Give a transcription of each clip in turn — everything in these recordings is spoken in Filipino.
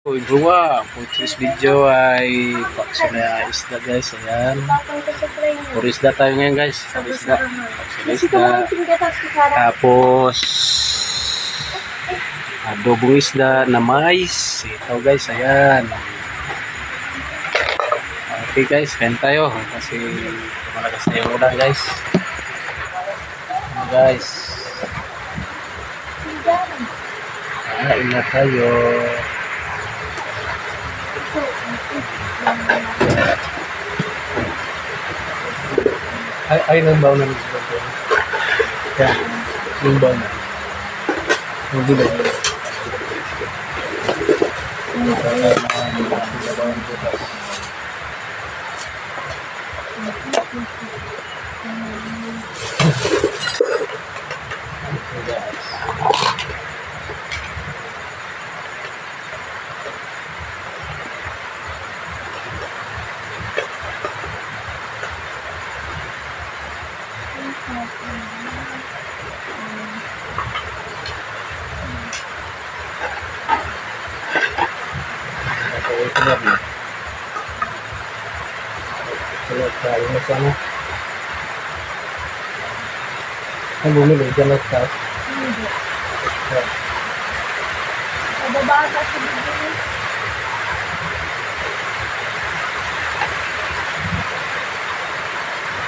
Uy, buwa, putris video ay paksa na isda guys, ayan. Puro isda tayo ngayon guys, isda. Tapos adobong isda na mais. Ito guys, ayan. Okay guys, kain tayo kasi malakas na yung ulan guys. Guys, kain na tayo. Ay nang baon na nito. Yan, yung baon na. Yung bilog. Sulit tayo na sana. Ang bumili dyan na tayo. Hindi. Pababa ka sa bibili.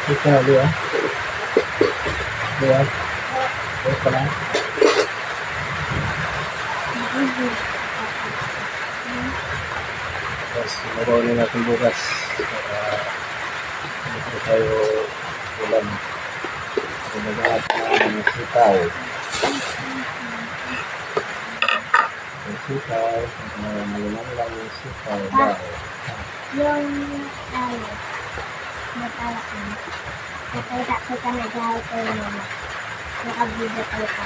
Ito na liya. Liya. Ito na. Tapos, magawin natin bukas. Para tayo ulam. Kumagahat na sitaw. Sitaw. Malulang lang yung sitaw. Yung tayo. Matala ko. Nakita ko ka na dahil ko yung nakabida ko ka.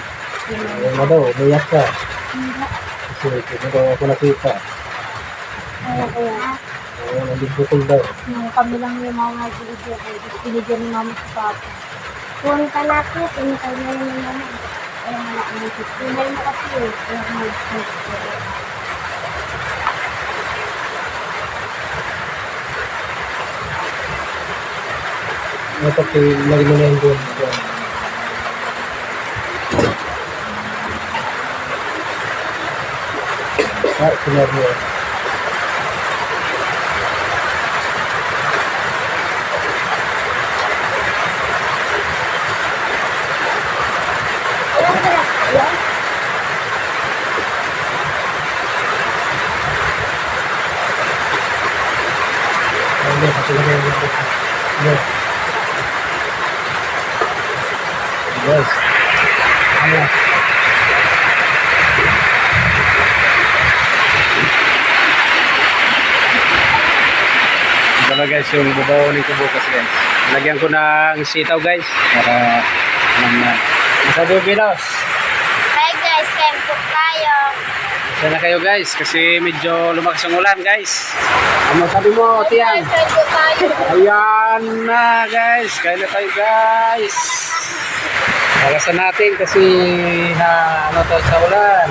Ayun na daw, umiyak ka. Hindi. Kasi ito daw ako nakita. Kaya kaya. Ayun, nandibutol daw. Nung kami lang yung mga binigyan ni mama sa papa. Punta na ako, punta na yun yung mama. Kaya malaki ng sito. Tunay na kasi eh. Kaya mag-sito. Dapat lagi mo na yung doon. Sinar mo. Alam ka na kaya? Hindi, kasi lagi yung doon. Yes. Ano? Ito na guys yung bubawonin ko bukas guys. Lagyan ko ng sitaw guys. Para naman. Masabi yung Pinos. Hi guys, tempo tayo. Sana kayo guys kasi medyo lumakas ang ulan guys. Ano sabi mo, Tiang? Tempo tayo. Ayan na guys. Kaya na tayo guys. Palasan natin kasi ano to sa ulan.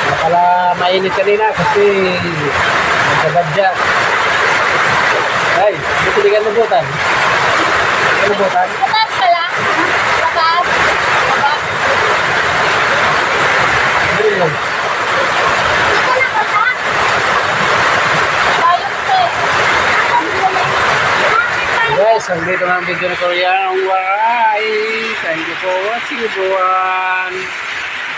Nakala mainit kanina kasi nagkabadya. Ay, dito di ka nabutan. Nabutan? Bukas pala. Bukas. Bukas. Dito lang. Ito na bukas. Tayo pe. Guys, ang dito ng video na Korean. Thank you for watching everyone.